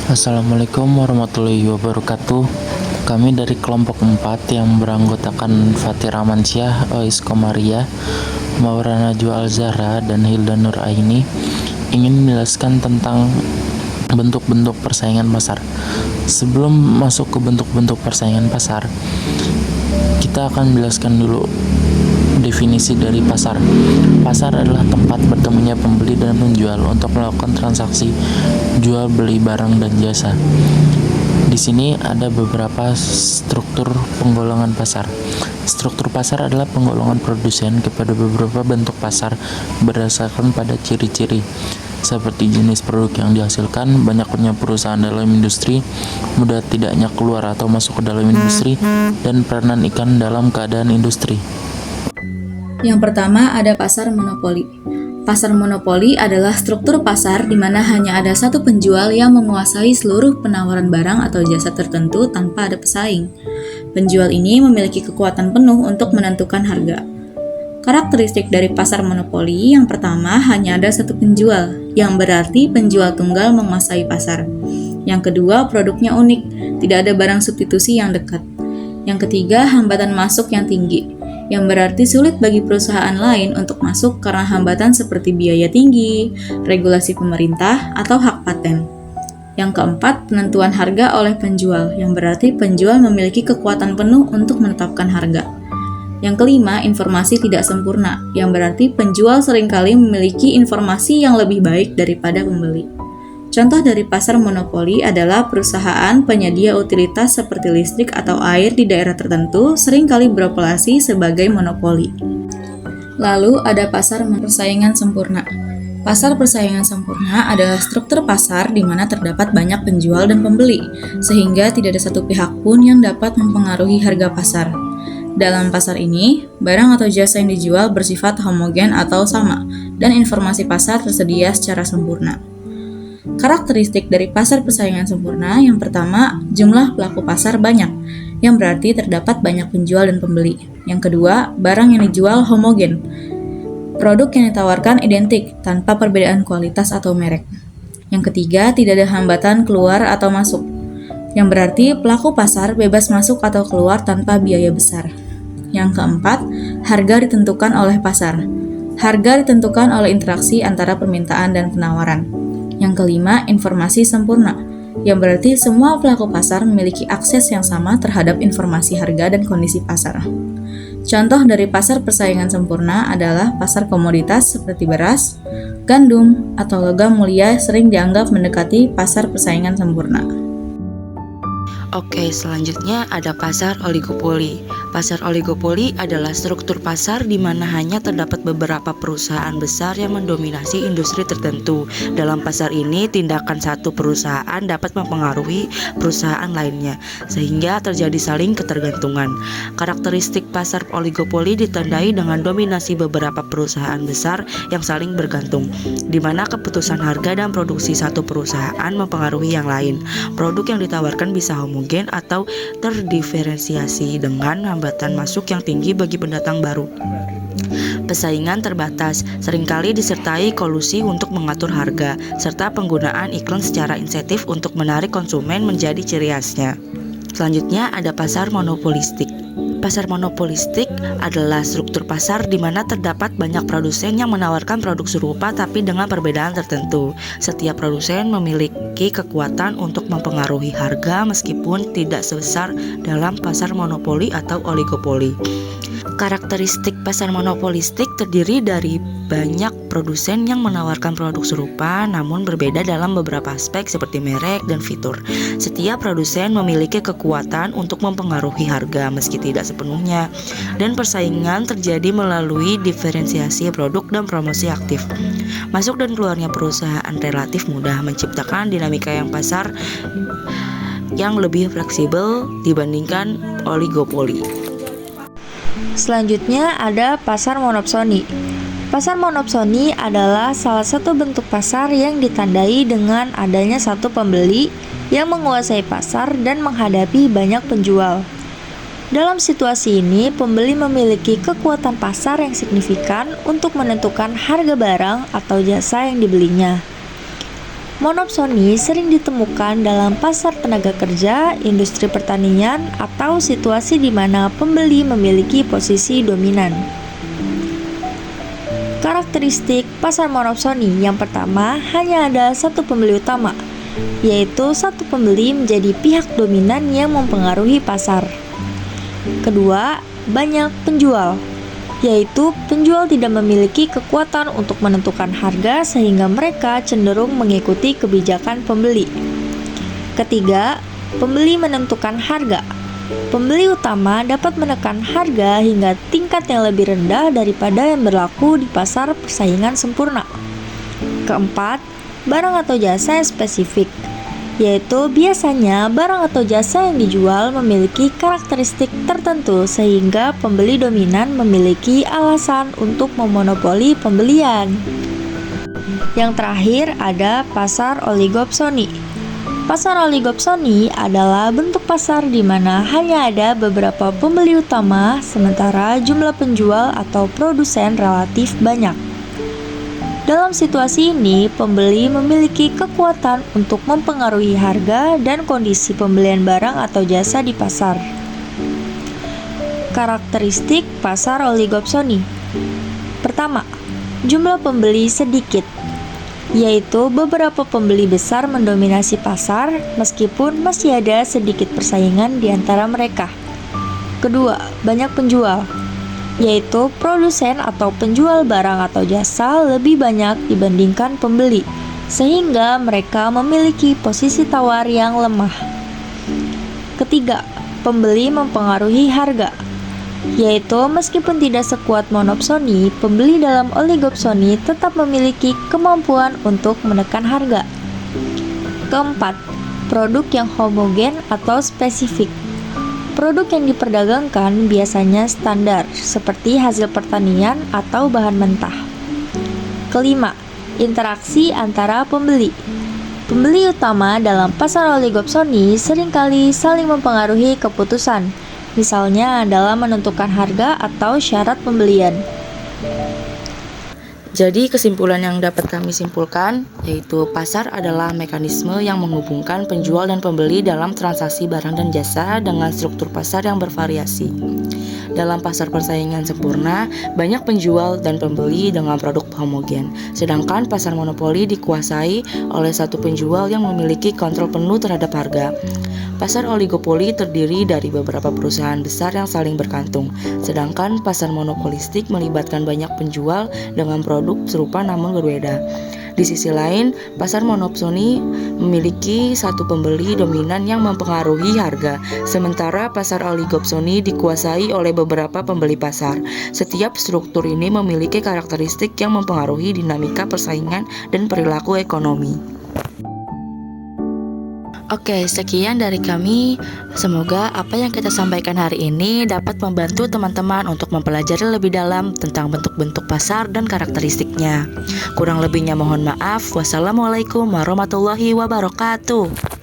Assalamualaikum warahmatullahi wabarakatuh. Kami dari kelompok 4 yang beranggotakan Fatih Ramansyah, Ois Komaria, Maulana Najwa Al-Zahra, dan Hilda Nur Aini ingin menjelaskan tentang bentuk-bentuk persaingan pasar. Sebelum masuk ke bentuk-bentuk persaingan pasar, kita akan menjelaskan dulu definisi dari pasar. Pasar adalah tempat bertemunya pembeli dan penjual untuk melakukan transaksi jual beli barang dan jasa. Di sini ada beberapa struktur penggolongan pasar. Struktur pasar adalah penggolongan produsen kepada beberapa bentuk pasar berdasarkan pada ciri-ciri seperti jenis produk yang dihasilkan, banyaknya perusahaan dalam industri, mudah tidaknya keluar atau masuk ke dalam industri, dan peranan ikan dalam keadaan industri. Yang pertama ada pasar monopoli. Pasar monopoli adalah struktur pasar di mana hanya ada satu penjual yang menguasai seluruh penawaran barang atau jasa tertentu tanpa ada pesaing. Penjual ini memiliki kekuatan penuh untuk menentukan harga. Karakteristik dari pasar monopoli yang pertama hanya ada satu penjual, yang berarti penjual tunggal menguasai pasar. Yang kedua, produknya unik, tidak ada barang substitusi yang dekat. Yang ketiga, hambatan masuk yang tinggi, yang berarti sulit bagi perusahaan lain untuk masuk karena hambatan seperti biaya tinggi, regulasi pemerintah, atau hak paten. Yang keempat, penentuan harga oleh penjual, yang berarti penjual memiliki kekuatan penuh untuk menetapkan harga. Yang kelima, informasi tidak sempurna, yang berarti penjual seringkali memiliki informasi yang lebih baik daripada pembeli. Contoh dari pasar monopoli adalah perusahaan penyedia utilitas seperti listrik atau air di daerah tertentu seringkali beroperasi sebagai monopoli. Lalu ada pasar persaingan sempurna. Pasar persaingan sempurna adalah struktur pasar di mana terdapat banyak penjual dan pembeli, sehingga tidak ada satu pihak pun yang dapat mempengaruhi harga pasar. Dalam pasar ini, barang atau jasa yang dijual bersifat homogen atau sama, dan informasi pasar tersedia secara sempurna. Karakteristik dari pasar persaingan sempurna yang pertama, jumlah pelaku pasar banyak, yang berarti terdapat banyak penjual dan pembeli. Yang kedua, barang yang dijual homogen. Produk yang ditawarkan identik, tanpa perbedaan kualitas atau merek. Yang ketiga, tidak ada hambatan keluar atau masuk, yang berarti pelaku pasar bebas masuk atau keluar tanpa biaya besar. Yang keempat, harga ditentukan oleh pasar. Harga ditentukan oleh interaksi antara permintaan dan penawaran. Yang kelima, informasi sempurna, yang berarti semua pelaku pasar memiliki akses yang sama terhadap informasi harga dan kondisi pasar. Contoh dari pasar persaingan sempurna adalah pasar komoditas seperti beras, gandum, atau logam mulia sering dianggap mendekati pasar persaingan sempurna. Oke, selanjutnya ada pasar oligopoli. Pasar oligopoli adalah struktur pasar di mana hanya terdapat beberapa perusahaan besar yang mendominasi industri tertentu. Dalam pasar ini, tindakan satu perusahaan dapat mempengaruhi perusahaan lainnya, sehingga terjadi saling ketergantungan. Karakteristik pasar oligopoli ditandai dengan dominasi beberapa perusahaan besar yang saling bergantung, di mana keputusan harga dan produksi satu perusahaan mempengaruhi yang lain. Produk yang ditawarkan bisa homogen atau terdiferensiasi dengan hambatan masuk yang tinggi bagi pendatang baru. Persaingan terbatas, seringkali disertai kolusi untuk mengatur harga, serta penggunaan iklan secara insentif untuk menarik konsumen menjadi ciri khasnya. Selanjutnya ada pasar monopolistik. Pasar monopolistik adalah struktur pasar di mana terdapat banyak produsen yang menawarkan produk serupa tapi dengan perbedaan tertentu. Setiap produsen memiliki kekuatan untuk mempengaruhi harga meskipun tidak sebesar dalam pasar monopoli atau oligopoli. Karakteristik pasar monopolistik terdiri dari banyak produsen yang menawarkan produk serupa namun berbeda dalam beberapa aspek seperti merek dan fitur. Setiap produsen memiliki kekuatan untuk mempengaruhi harga meski tidak sepenuhnya, dan persaingan terjadi melalui diferensiasi produk dan promosi aktif. Masuk dan keluarnya perusahaan relatif mudah, menciptakan dinamika yang pasar yang lebih fleksibel dibandingkan oligopoli. Selanjutnya ada pasar monopsoni. Pasar monopsoni adalah salah satu bentuk pasar yang ditandai dengan adanya satu pembeli yang menguasai pasar dan menghadapi banyak penjual. Dalam situasi ini, pembeli memiliki kekuatan pasar yang signifikan untuk menentukan harga barang atau jasa yang dibelinya. Monopsoni sering ditemukan dalam pasar tenaga kerja, industri pertanian, atau situasi di mana pembeli memiliki posisi dominan. Karakteristik pasar monopsoni yang pertama, hanya ada satu pembeli utama, yaitu satu pembeli menjadi pihak dominan yang mempengaruhi pasar. Kedua, banyak penjual, yaitu penjual tidak memiliki kekuatan untuk menentukan harga sehingga mereka cenderung mengikuti kebijakan pembeli. Ketiga, pembeli menentukan harga. Pembeli utama dapat menekan harga hingga tingkat yang lebih rendah daripada yang berlaku di pasar persaingan sempurna. Keempat, barang atau jasa yang spesifik, yaitu biasanya barang atau jasa yang dijual memiliki karakteristik tertentu sehingga pembeli dominan memiliki alasan untuk memonopoli pembelian. Yang terakhir ada pasar oligopsoni. Pasar oligopsoni adalah bentuk pasar di mana hanya ada beberapa pembeli utama sementara jumlah penjual atau produsen relatif banyak. Dalam situasi ini, pembeli memiliki kekuatan untuk mempengaruhi harga dan kondisi pembelian barang atau jasa di pasar. Karakteristik pasar oligopsoni. Pertama, jumlah pembeli sedikit, yaitu beberapa pembeli besar mendominasi pasar meskipun masih ada sedikit persaingan di antara mereka. Kedua, banyak penjual, yaitu produsen atau penjual barang atau jasa lebih banyak dibandingkan pembeli, sehingga mereka memiliki posisi tawar yang lemah. Ketiga, pembeli mempengaruhi harga, yaitu meskipun tidak sekuat monopsoni, pembeli dalam oligopsoni tetap memiliki kemampuan untuk menekan harga. Keempat, produk yang homogen atau spesifik. Produk yang diperdagangkan biasanya standar, seperti hasil pertanian atau bahan mentah. Kelima, interaksi antara pembeli. Pembeli utama dalam pasar oligopsoni seringkali saling mempengaruhi keputusan, misalnya dalam menentukan harga atau syarat pembelian. Jadi kesimpulan yang dapat kami simpulkan yaitu pasar adalah mekanisme yang menghubungkan penjual dan pembeli dalam transaksi barang dan jasa dengan struktur pasar yang bervariasi. Dalam pasar persaingan sempurna, banyak penjual dan pembeli dengan produk homogen, sedangkan pasar monopoli dikuasai oleh satu penjual yang memiliki kontrol penuh terhadap harga. Pasar oligopoli terdiri dari beberapa perusahaan besar yang saling bergantung, sedangkan pasar monopolistik melibatkan banyak penjual dengan produk serupa namun berbeda. Di sisi lain, pasar monopsoni memiliki satu pembeli dominan yang mempengaruhi harga, sementara pasar oligopsoni dikuasai oleh beberapa pembeli pasar. Setiap struktur ini memiliki karakteristik yang mempengaruhi dinamika persaingan dan perilaku ekonomi. Oke, sekian dari kami. Semoga apa yang kita sampaikan hari ini dapat membantu teman-teman untuk mempelajari lebih dalam tentang bentuk-bentuk pasar dan karakteristiknya. Kurang lebihnya mohon maaf. Wassalamualaikum warahmatullahi wabarakatuh.